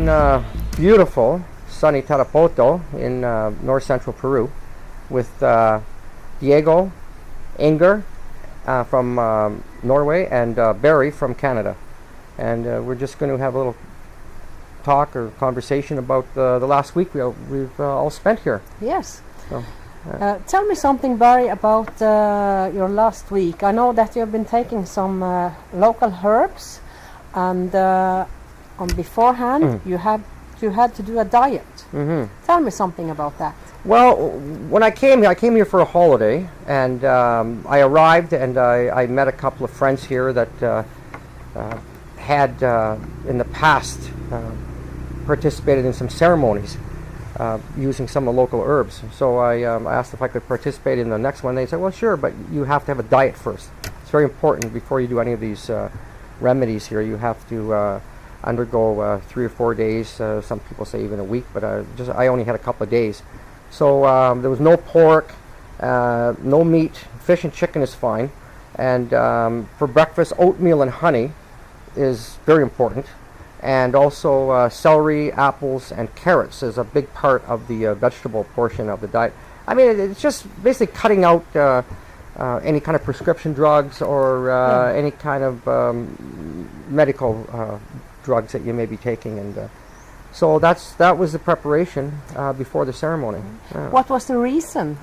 in beautiful, sunny Tarapoto in north central Peru with Diego, Inger from Norway, and Barry from Canada. And we're just going to have a little talk or conversation about the last week we've all spent here. Yes. So, tell me something, Barry, about your last week. I know that you've been taking some local herbs, and on beforehand you had to do a diet. Tell me something about that. Well, when I came here for a holiday, and I arrived and I met a couple of friends here that had in the past participated in some ceremonies using some of the local herbs. So I asked if I could participate in the next one. They said, well, sure, but you have to have a diet first. It's very important before you do any of these remedies here. You have to undergo 3 or 4 days. Some people say even a week, but I only had a couple of days. So there was no pork, no meat. Fish and chicken is fine. And for breakfast, oatmeal and honey is very important. And also celery, apples, and carrots is a big part of the vegetable portion of the diet. I mean, it's just basically cutting out any kind of prescription drugs or any kind of medical drugs that you may be taking. And so that was the preparation before the ceremony. What was the reason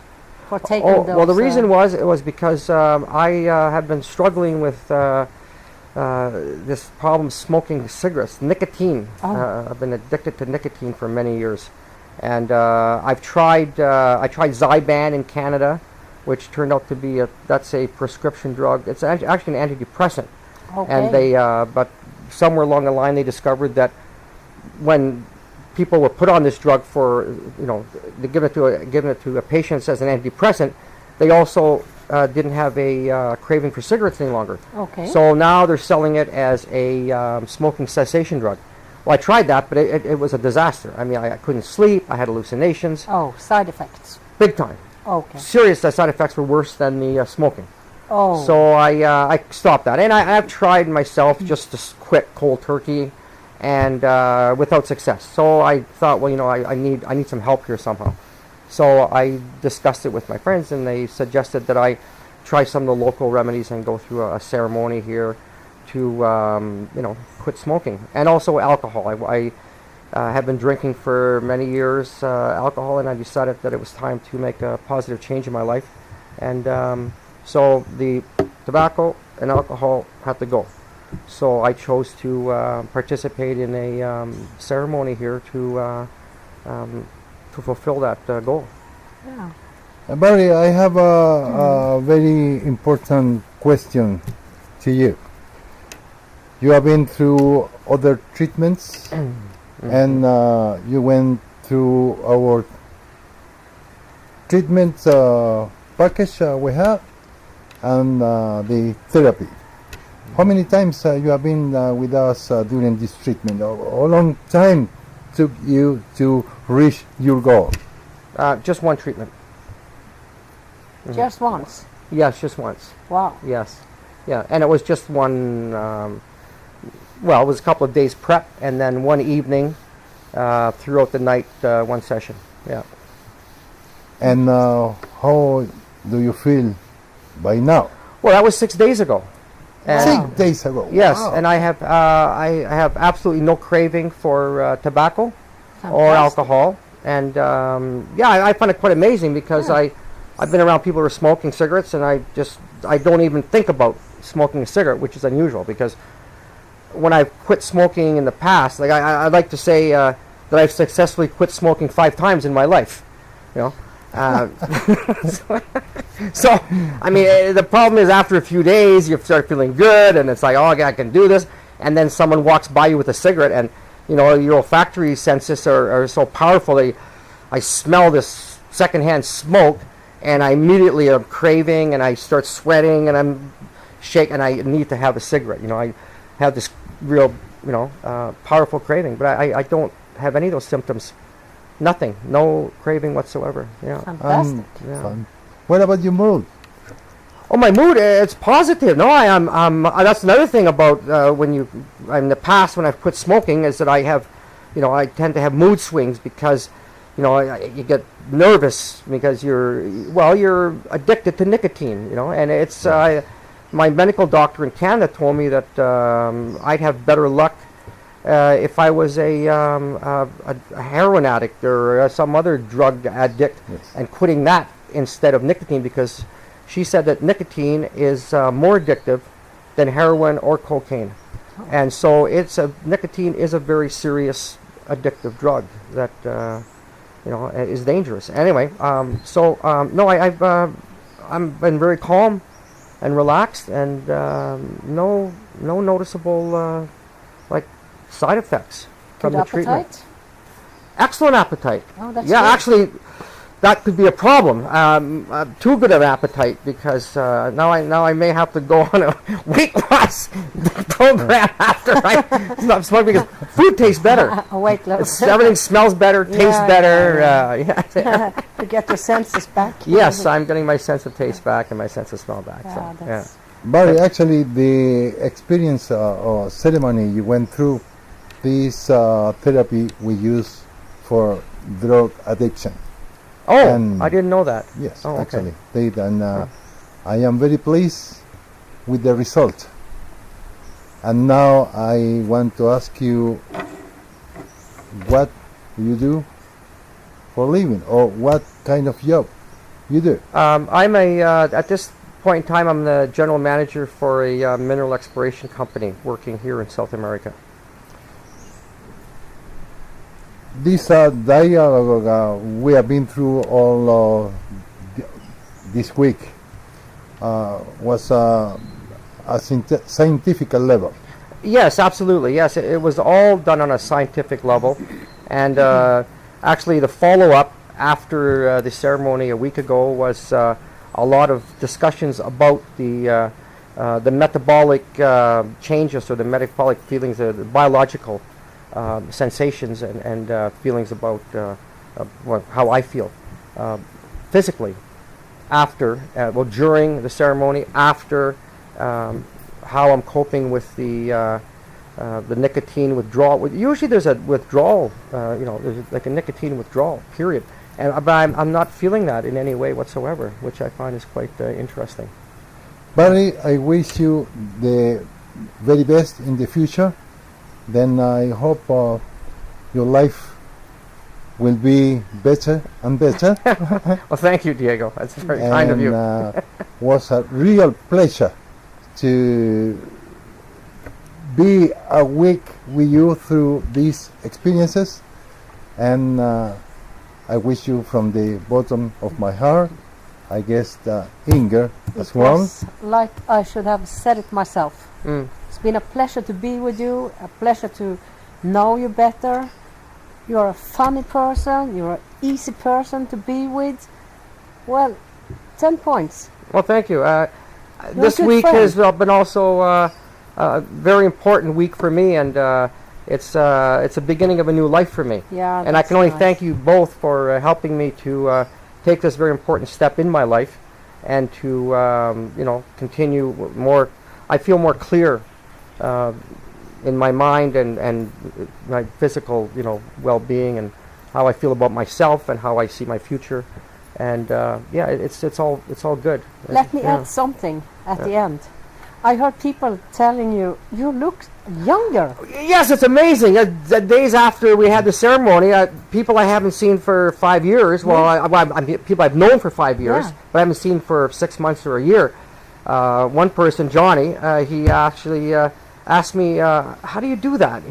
for taking those? Well, the reason was because I have been struggling with this problem smoking cigarettes, nicotine. I've been addicted to nicotine for many years, and I tried Zyban in Canada, which turned out to be that's a prescription drug. It's actually an antidepressant, and they but somewhere along the line they discovered that when people were put on this drug for given it to a patient as an antidepressant, they also didn't have a craving for cigarettes any longer. So now they're selling it as a smoking cessation drug. Well, I tried that, but it was a disaster. I mean, I couldn't sleep. I had hallucinations. Oh, side effects. Big time. Okay. Serious side effects were worse than the smoking. Oh. So I stopped that, and I've tried myself just to quit cold turkey, and without success. So I thought, well, I need some help here somehow. So I discussed it with my friends, and they suggested that I try some of the local remedies and go through a ceremony here to, quit smoking. And also alcohol. I have been drinking for many years alcohol, and I decided that it was time to make a positive change in my life. And so the tobacco and alcohol had to go. So I chose to participate in a ceremony here to fulfill that goal. Yeah. Barry, I have a very important question to you. You have been through other treatments, and you went through our treatment package we have, and the therapy. How many times you have been with us during this treatment? How long time took you to reach your goal? Just one treatment. Just once? Yes, just once. Wow. Yes. Yeah, and it was just one, well, it was a couple of days prep, and then one evening throughout the night, one session. Yeah. And how do you feel by now? Well, that was 6 days ago. And 6 days ago. Yes, wow. and I have absolutely no craving for tobacco or Fantastic. alcohol, and I find it quite amazing because I've been around people who are smoking cigarettes, and I don't even think about smoking a cigarette, which is unusual because when I've quit smoking in the past, like I'd like to say that I've successfully quit smoking 5 times in my life, So, I mean, the problem is after a few days, you start feeling good, and it's like, oh, I can do this. And then someone walks by you with a cigarette, and, your olfactory senses are so powerful. I smell this secondhand smoke, and I immediately am craving, and I start sweating, and I'm shaking, and I need to have a cigarette. I have this real, powerful craving, but I don't have any of those symptoms. Nothing. No craving whatsoever. Yeah. Fantastic. Fun. What about your mood? Oh, my mood, it's positive. No, that's another thing about in the past when I've quit smoking is that I have I tend to have mood swings because, you get nervous because you're addicted to nicotine, and it's, my medical doctor in Canada told me that I'd have better luck if I was a heroin addict or some other drug addict and quitting that instead of nicotine, because she said that nicotine is more addictive than heroin or cocaine. And so nicotine is a very serious addictive drug that is dangerous. Anyway, no, I've been very calm and relaxed, and no noticeable side effects from the treatment. Appetite? Excellent appetite. Oh, that's yeah, good. actually, that could be a problem. Too good of appetite, because now I may have to go on a weight loss program after I stop smoking, because food tastes better. Weight loss. Everything smells better, tastes better. To get your senses back. Yes, I'm getting my sense of taste back and my sense of smell back. But actually, the experience or ceremony you went through, this therapy we use for drug addiction. Oh, And I didn't know that. Yes, Oh, okay. actually, they did, and I am very pleased with the result. And now I want to ask you, what do you do for a living, or what kind of job you do? I'm at this point in time, I'm the general manager for a mineral exploration company working here in South America. This dialogue we have been through all this week was a scientific level. Yes, absolutely. Yes, it was all done on a scientific level, and actually the follow-up after the ceremony a week ago was a lot of discussions about the metabolic changes, or the metabolic feelings, the biological sensations and feelings about how I feel physically after, during the ceremony, after, how I'm coping with the nicotine withdrawal. Usually there's a withdrawal, there's like a nicotine withdrawal period, but I'm not feeling that in any way whatsoever, which I find is quite interesting. Barry, I wish you the very best in the future. Then I hope your life will be better and better. Well, thank you, Diego. That's very kind of you. Was a real pleasure to be a week with you through these experiences, and I wish you from the bottom of my heart, I guess Inger as well. Was like I should have said it myself. It's been a pleasure to be with you, a pleasure to know you better. You're a funny person, you're an easy person to be with. Well, 10 points. Well, thank you. This good week friend. has been also a very important week for me, and it's a beginning of a new life for me. Yeah, and I that's can only nice. thank you both for helping me to take this very important step in my life, and to continue more. I feel more clear in my mind and my physical, well-being, and how I feel about myself and how I see my future. And it's all good. Let me add something at the end. I heard people telling you look younger. Yes, it's amazing. The days after we had the ceremony, people I haven't seen for 5 years. Well, people I've known for 5 years, but I haven't seen for 6 months or a year. One person, Johnny, he actually asked me, "How do you do that?"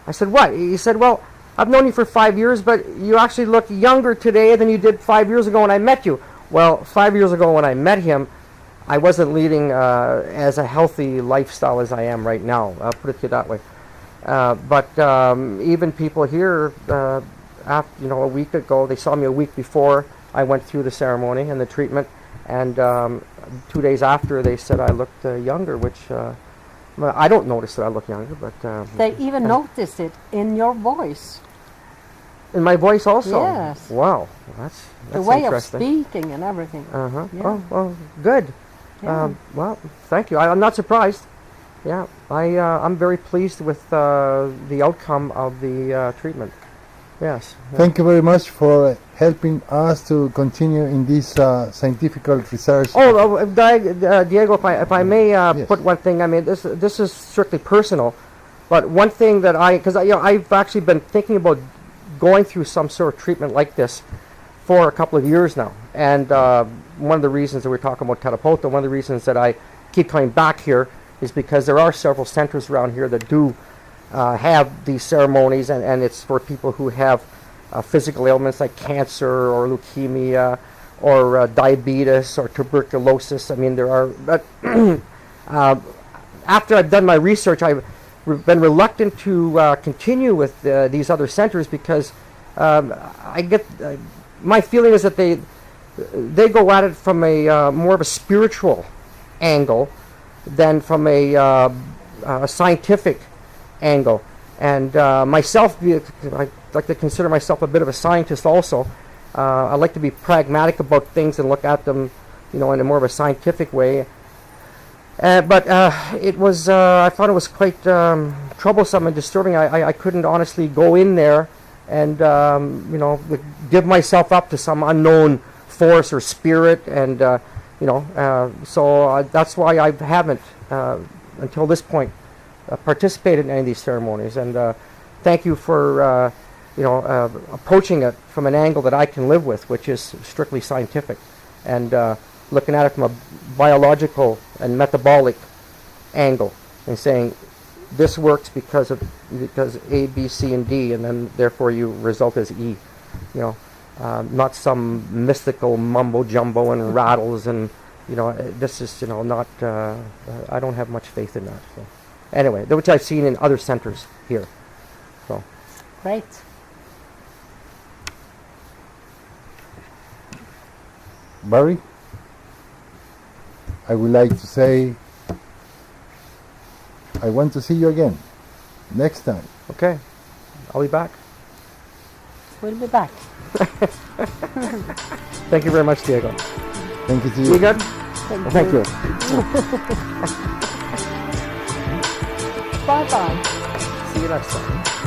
I said, "What?" He said, "Well, I've known you for 5 years, but you actually look younger today than you did 5 years ago when I met you." Well, 5 years ago when I met him, I wasn't leading as a healthy lifestyle as I am right now. I'll put it to you that way. But even people here, after, a week ago, they saw me a week before I went through the ceremony and the treatment, and 2 days after, they said I looked younger, which I don't notice that I look younger, but They even noticed it in your voice. in my voice also. Yes. Wow, that's The way of interesting. speaking and everything. Uh-huh. Yeah. Oh, well, good. Yeah. Well, thank you. I'm not surprised. Yeah, I'm very pleased with the outcome of the treatment. Yes. Thank you very much for helping us to continue in this scientific research. Diego, if I may Yes. put one thing. I mean, this is strictly personal, but one thing that because I've actually been thinking about going through some sort of treatment like this for a couple of years now, and one of the reasons that we're talking about Tarapoto, one of the reasons that I keep coming back here is because there are several centers around here that do have these ceremonies, and it's for people who have physical ailments like cancer or leukemia or diabetes or tuberculosis. I mean, there are, but after I've done my research, I've been reluctant to continue with these other centers because I get my feeling is that they go at it from a more of a spiritual angle than from a scientific angle. And myself, I like to consider myself a bit of a scientist also. I like to be pragmatic about things and look at them, in a more of a scientific way. But it was, I found it was quite troublesome and disturbing. I couldn't honestly go in there and, give myself up to some unknown force or spirit. And, so that's why I haven't, until this point, participated in any of these ceremonies. And thank you for, approaching it from an angle that I can live with, which is strictly scientific. And looking at it from a biological and metabolic angle and saying this works because A, B, C, and D, and then therefore you result as E. Not some mystical mumbo jumbo and rattles, and this is not. I don't have much faith in that. So. Anyway, which I've seen in other centers here. So Great. Barry, I would like to say I want to see you again next time. okay, I'll be back. We'll be back. Thank you very much, Diego. Thank you to You you. good? Thank you. Bye bye. See you next time.